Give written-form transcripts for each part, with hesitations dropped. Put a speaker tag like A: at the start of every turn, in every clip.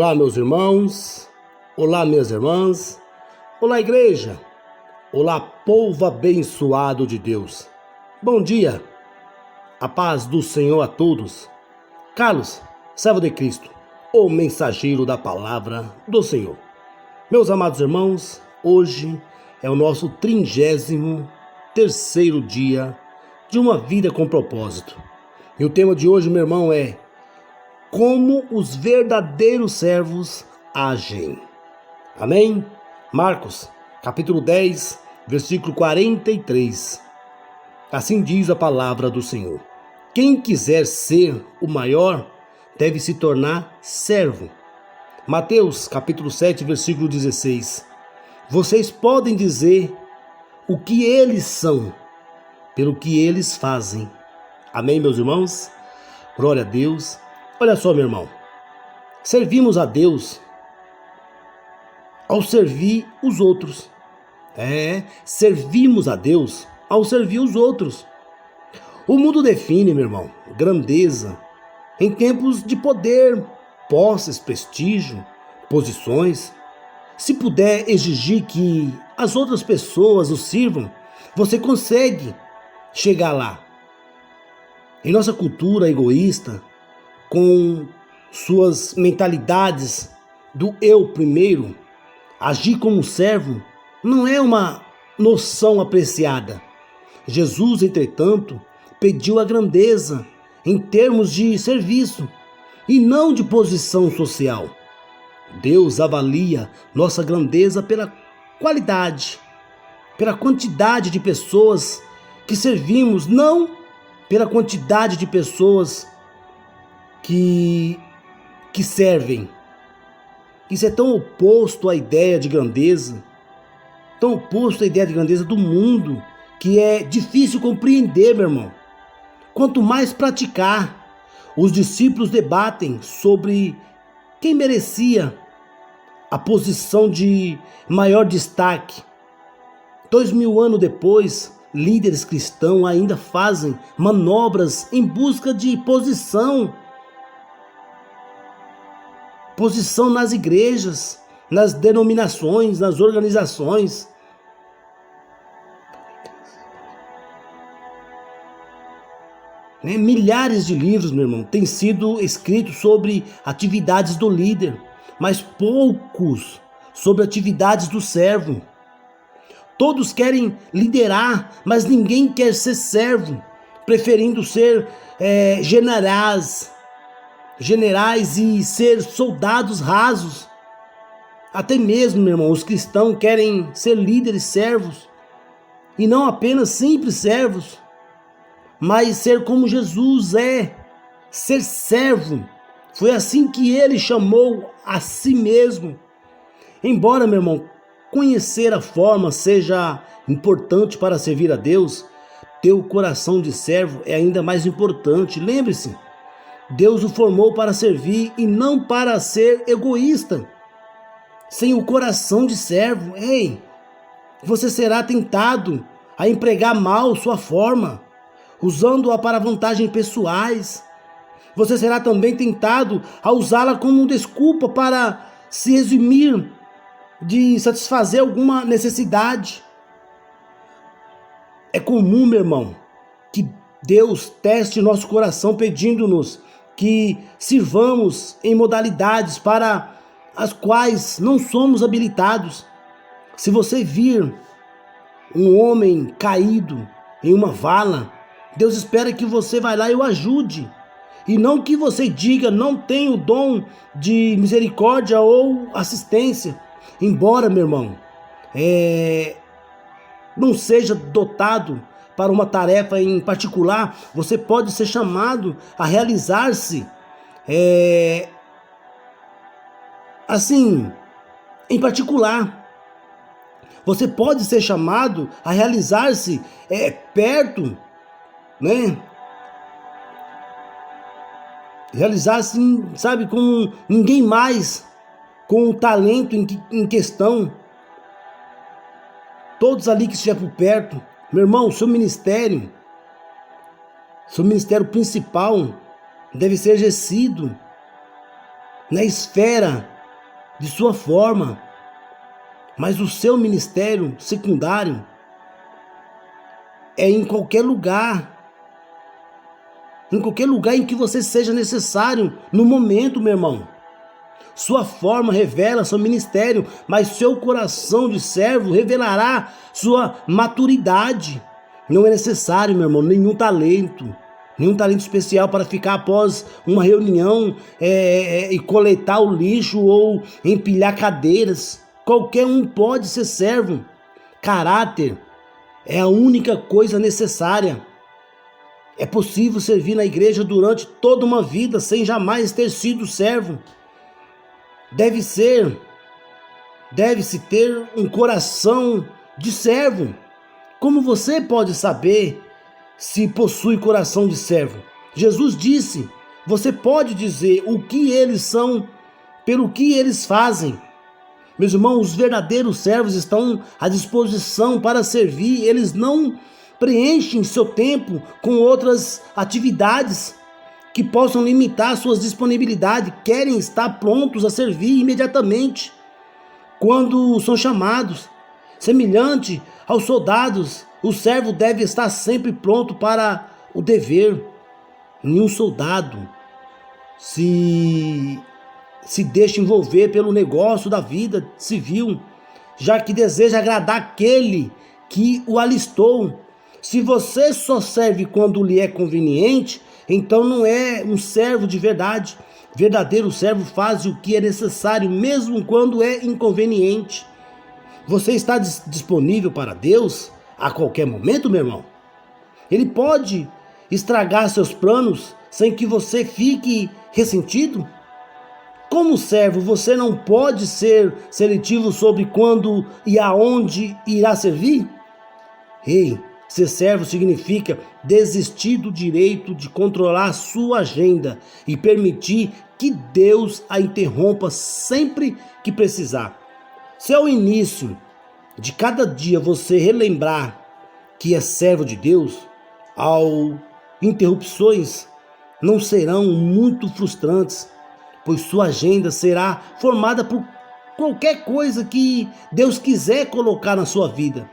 A: Olá, meus irmãos, olá, minhas irmãs, olá, igreja, olá, povo abençoado de Deus. Bom dia, a paz do Senhor a todos. Carlos, servo de Cristo, o mensageiro da palavra do Senhor. Meus amados irmãos, hoje é o nosso 33º dia de uma vida com propósito. E o tema de hoje, meu irmão, é como os verdadeiros servos agem. Amém? Marcos, capítulo 10, versículo 43. Assim diz a palavra do Senhor. Quem quiser ser o maior, deve se tornar servo. Mateus, capítulo 7, versículo 16. Vocês podem dizer o que eles são, pelo que eles fazem. Amém, meus irmãos? Glória a Deus. Olha só, meu irmão, servimos a Deus ao servir os outros. Servimos a Deus ao servir os outros. O mundo define, meu irmão, grandeza em tempos de poder, posses, prestígio, posições. Se puder exigir que as outras pessoas o sirvam, você consegue chegar lá. Em nossa cultura egoísta, com suas mentalidades do eu primeiro, agir como servo não é uma noção apreciada. Jesus, entretanto, pediu a grandeza em termos de serviço e não de posição social. Deus avalia nossa grandeza pela qualidade, pela quantidade de pessoas que servimos, não pela quantidade de pessoas que servem. Isso é tão oposto à ideia de grandeza, tão oposto à ideia de grandeza do mundo, que é difícil compreender, meu irmão. Quanto mais praticar, os discípulos debatem sobre quem merecia a posição de maior destaque. 2000 anos depois, líderes cristãos ainda fazem manobras em busca de posição nas igrejas, nas denominações, nas organizações. Milhares de livros, meu irmão, têm sido escritos sobre atividades do líder, mas poucos sobre atividades do servo. Todos querem liderar, mas ninguém quer ser servo, preferindo ser generais e ser soldados rasos. Até mesmo, meu irmão, os cristãos querem ser líderes servos, e não apenas simples servos, mas ser como Jesus é, ser servo. Foi assim que ele chamou a si mesmo. Embora, meu irmão, conhecer a forma seja importante para servir a Deus, ter o coração de servo é ainda mais importante. Lembre-se, Deus o formou para servir e não para ser egoísta. Sem o coração de servo, você será tentado a empregar mal sua forma, usando-a para vantagens pessoais. Você será também tentado a usá-la como desculpa para se eximir de satisfazer alguma necessidade. É comum, meu irmão, que Deus teste nosso coração pedindo-nos que sirvamos em modalidades para as quais não somos habilitados. Se você vir um homem caído em uma vala, Deus espera que você vá lá e o ajude, e não que você diga não tenho o dom de misericórdia ou assistência. Embora, meu irmão, não seja dotado para uma tarefa em particular, você pode ser chamado a realizar-se assim, em particular. Você pode ser chamado a realizar-se perto, realizar-se, sabe, com ninguém mais, com o talento em questão. Todos ali que estiver por perto, meu irmão, seu ministério principal deve ser exercido na esfera de sua forma, mas o seu ministério secundário é em qualquer lugar em que você seja necessário no momento, meu irmão. Sua forma revela seu ministério, mas seu coração de servo revelará sua maturidade. Não é necessário, meu irmão, nenhum talento especial para ficar após uma reunião e coletar o lixo ou empilhar cadeiras. Qualquer um pode ser servo. Caráter é a única coisa necessária. É possível servir na igreja durante toda uma vida sem jamais ter sido servo. Deve-se ter um coração de servo. Como você pode saber se possui coração de servo? Jesus disse: você pode dizer o que eles são pelo que eles fazem. Meus irmãos, os verdadeiros servos estão à disposição para servir. Eles não preenchem seu tempo com outras atividades que possam limitar suas disponibilidades. Querem estar prontos a servir imediatamente quando são chamados. Semelhante aos soldados, o servo deve estar sempre pronto para o dever. Nenhum soldado se deixa envolver pelo negócio da vida civil, já que deseja agradar aquele que o alistou. Se você só serve quando lhe é conveniente, então não é um servo de verdade. Verdadeiro servo faz o que é necessário, mesmo quando é inconveniente. Você está disponível para Deus a qualquer momento, meu irmão? Ele pode estragar seus planos sem que você fique ressentido? Como servo, você não pode ser seletivo sobre quando e aonde irá servir? Ei, ser servo significa desistir do direito de controlar a sua agenda e permitir que Deus a interrompa sempre que precisar. Se ao início de cada dia você relembrar que é servo de Deus, interrupções não serão muito frustrantes, pois sua agenda será formada por qualquer coisa que Deus quiser colocar na sua vida.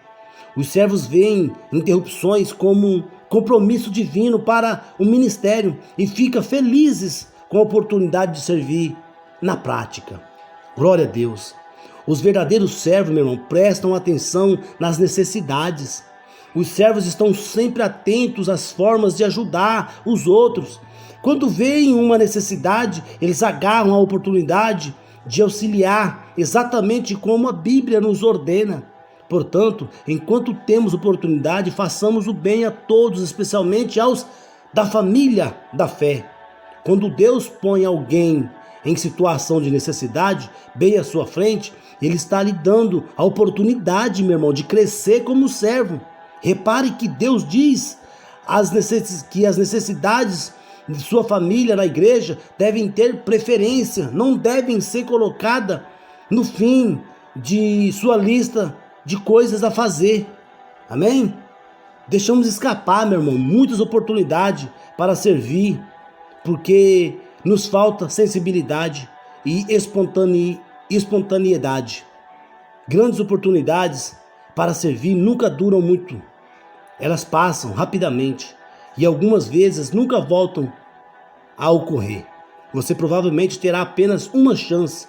A: Os servos veem interrupções como um compromisso divino para o ministério e ficam felizes com a oportunidade de servir na prática. Glória a Deus. Os verdadeiros servos, meu irmão, prestam atenção nas necessidades. Os servos estão sempre atentos às formas de ajudar os outros. Quando veem uma necessidade, eles agarram a oportunidade de auxiliar, exatamente como a Bíblia nos ordena. Portanto, enquanto temos oportunidade, façamos o bem a todos, especialmente aos da família da fé. Quando Deus põe alguém em situação de necessidade, bem à sua frente, Ele está lhe dando a oportunidade, meu irmão, de crescer como servo. Repare que Deus diz que as necessidades de sua família na igreja devem ter preferência, não devem ser colocadas no fim de sua lista de coisas a fazer. Amém? Deixamos escapar, meu irmão, muitas oportunidades para servir, porque nos falta sensibilidade e espontaneidade. Grandes oportunidades para servir nunca duram muito. Elas passam rapidamente e algumas vezes nunca voltam a ocorrer. Você provavelmente terá apenas uma chance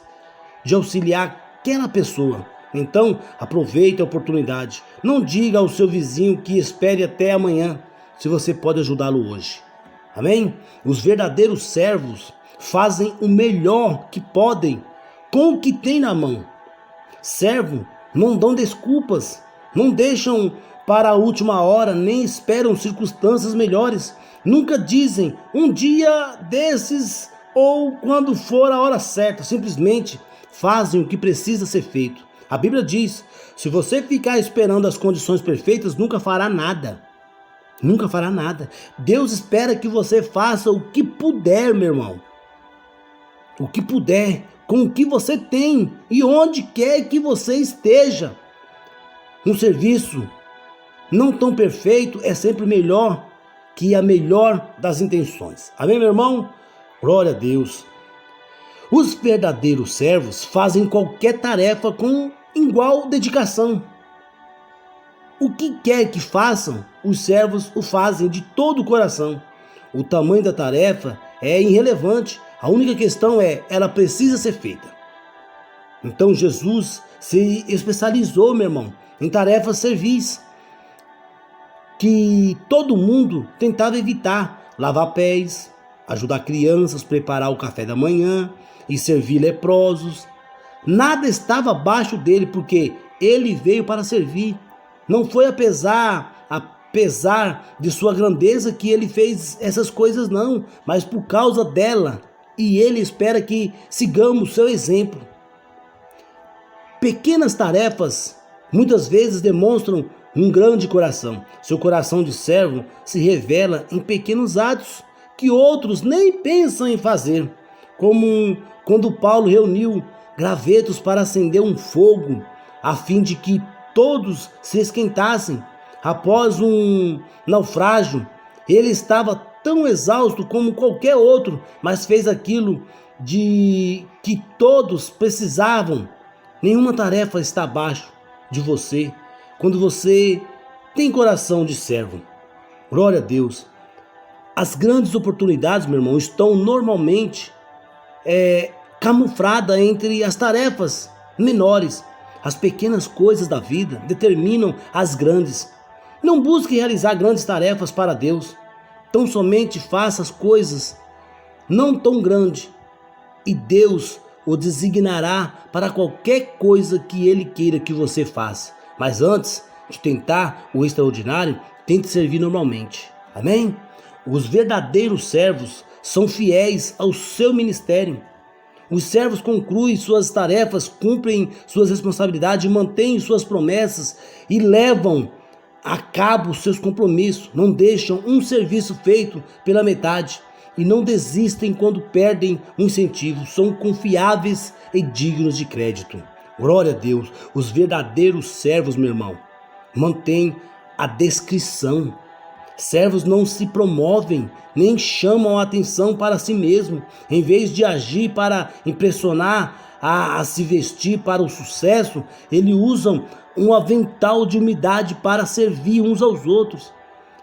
A: de auxiliar aquela pessoa. Então, aproveite a oportunidade. Não diga ao seu vizinho que espere até amanhã, se você pode ajudá-lo hoje. Amém? Os verdadeiros servos fazem o melhor que podem com o que tem na mão. Servo não dão desculpas, não deixam para a última hora, nem esperam circunstâncias melhores. Nunca dizem um dia desses ou quando for a hora certa. Simplesmente fazem o que precisa ser feito. A Bíblia diz: se você ficar esperando as condições perfeitas, nunca fará nada. Nunca fará nada. Deus espera que você faça o que puder, meu irmão. O que puder, com o que você tem e onde quer que você esteja. Um serviço não tão perfeito é sempre melhor que a melhor das intenções. Amém, meu irmão? Glória a Deus. Os verdadeiros servos fazem qualquer tarefa com igual dedicação. O que quer que façam, os servos o fazem de todo o coração. O tamanho da tarefa é irrelevante, a única questão é, ela precisa ser feita. Então Jesus se especializou, meu irmão, em tarefas servis, que todo mundo tentava evitar: lavar pés, ajudar crianças a preparar o café da manhã e servir leprosos. Nada estava abaixo dele, porque ele veio para servir. Não foi apesar de sua grandeza que ele fez essas coisas, não, mas por causa dela. E ele espera que sigamos seu exemplo. Pequenas tarefas muitas vezes demonstram um grande coração. Seu coração de servo se revela em pequenos atos que outros nem pensam em fazer, como quando Paulo reuniu gravetos para acender um fogo, a fim de que todos se esquentassem. Após um naufrágio, ele estava tão exausto como qualquer outro, mas fez aquilo de que todos precisavam. Nenhuma tarefa está abaixo de você quando você tem coração de servo. Glória a Deus. As grandes oportunidades, meu irmão, estão normalmente camufladas entre as tarefas menores. As pequenas coisas da vida determinam as grandes. Não busque realizar grandes tarefas para Deus. Tão somente faça as coisas não tão grandes e Deus o designará para qualquer coisa que Ele queira que você faça. Mas antes de tentar o extraordinário, tente servir normalmente. Amém? Os verdadeiros servos são fiéis ao seu ministério. Os servos concluem suas tarefas, cumprem suas responsabilidades, mantêm suas promessas e levam a cabo seus compromissos. Não deixam um serviço feito pela metade e não desistem quando perdem um incentivo. São confiáveis e dignos de crédito. Glória a Deus. Os verdadeiros servos, meu irmão, mantêm a descrição. Servos não se promovem, nem chamam a atenção para si mesmo. Em vez de agir para impressionar, a se vestir para o sucesso, eles usam um avental de humildade para servir uns aos outros,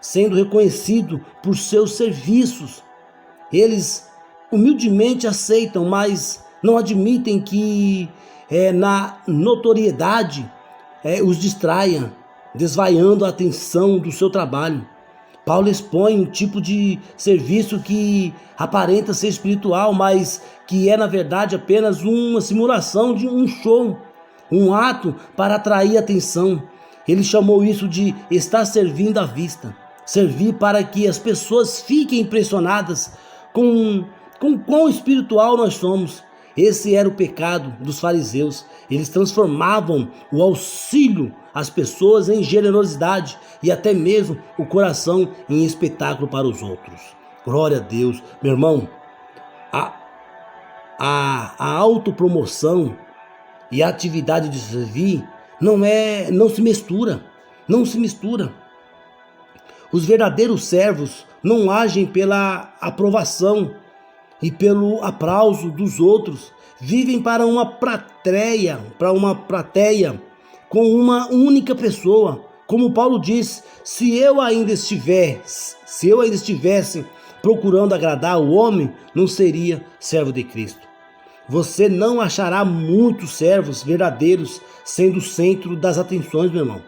A: sendo reconhecido por seus serviços. Eles humildemente aceitam, mas não admitem que na notoriedade os distraia, desvaiando a atenção do seu trabalho. Paulo expõe um tipo de serviço que aparenta ser espiritual, mas que é na verdade apenas uma simulação de um show, um ato para atrair atenção. Ele chamou isso de estar servindo à vista, servir para que as pessoas fiquem impressionadas com quão espiritual nós somos. Esse era o pecado dos fariseus. Eles transformavam o auxílio às pessoas em generosidade e até mesmo o coração em espetáculo para os outros. Glória a Deus. Meu irmão, a autopromoção e a atividade de servir não se mistura. Não se mistura. Os verdadeiros servos não agem pela aprovação e pelo aplauso dos outros. Vivem para uma plateia com uma única pessoa. Como Paulo diz: se eu ainda estivesse procurando agradar o homem, não seria servo de Cristo. Você não achará muitos servos verdadeiros sendo o centro das atenções, meu irmão.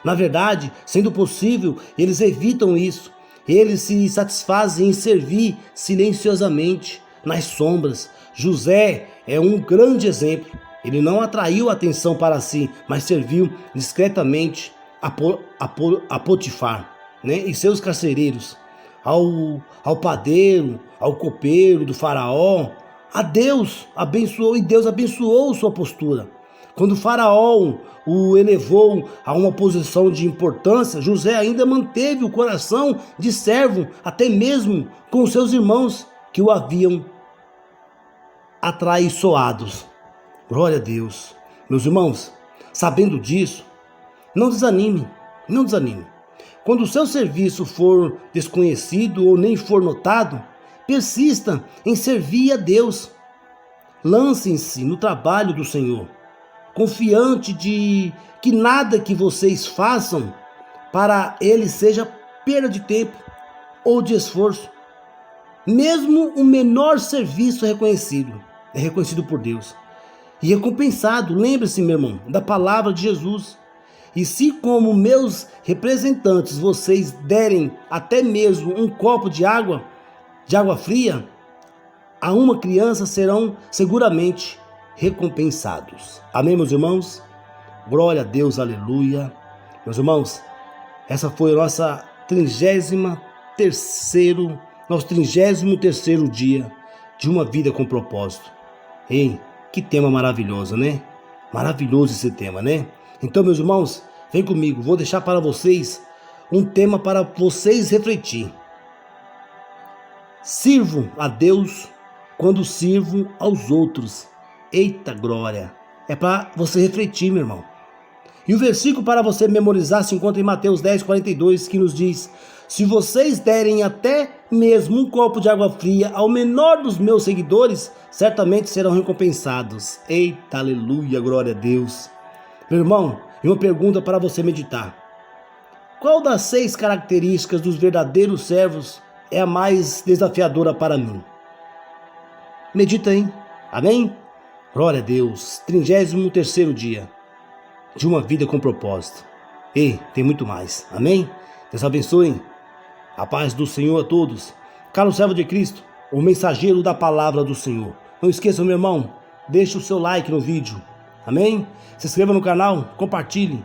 A: Na verdade, sendo possível, eles evitam isso. Eles se satisfazem em servir silenciosamente, nas sombras. José é um grande exemplo. Ele não atraiu atenção para si, mas serviu discretamente a Potifar, e seus carcereiros, ao padeiro, ao copeiro do faraó. A Deus abençoou e Deus abençoou sua postura. Quando o faraó o elevou a uma posição de importância, José ainda manteve o coração de servo, até mesmo com seus irmãos que o haviam atraiçoados. Glória a Deus. Meus irmãos, sabendo disso, não desanime. Quando o seu serviço for desconhecido ou nem for notado, persista em servir a Deus. Lancem-se no trabalho do Senhor, confiante de que nada que vocês façam para Ele seja perda de tempo ou de esforço. Mesmo o menor serviço é reconhecido por Deus e recompensado. Lembre-se, meu irmão, da palavra de Jesus. E se, como meus representantes, vocês derem até mesmo um copo de água fria a uma criança, serão seguramente recompensados. Amém, meus irmãos? Glória a Deus, aleluia. Meus irmãos, essa foi a nossa 33º dia de uma vida com propósito. Ei, que tema maravilhoso, né? Maravilhoso esse tema, né? Então, meus irmãos, vem comigo, vou deixar para vocês um tema para vocês refletir. Sirvo a Deus quando sirvo aos outros. Eita glória! É para você refletir, meu irmão. E o versículo para você memorizar se encontra em Mateus 10:42, que nos diz: se vocês derem até mesmo um copo de água fria ao menor dos meus seguidores, certamente serão recompensados. Eita, aleluia, glória a Deus. Meu irmão, e uma pergunta para você meditar: qual das 6 características dos verdadeiros servos é a mais desafiadora para mim? Medita aí, amém? Glória a Deus. 33º dia de uma vida com propósito. E tem muito mais, amém? Deus abençoe. A paz do Senhor a todos. Carlos servo de Cristo, o mensageiro da palavra do Senhor. Não esqueça, meu irmão, deixe o seu like no vídeo, amém? Se inscreva no canal, compartilhe,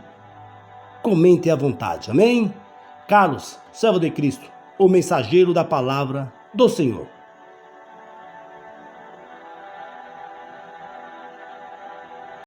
A: comente à vontade, amém? Carlos, servo de Cristo, o mensageiro da palavra do Senhor.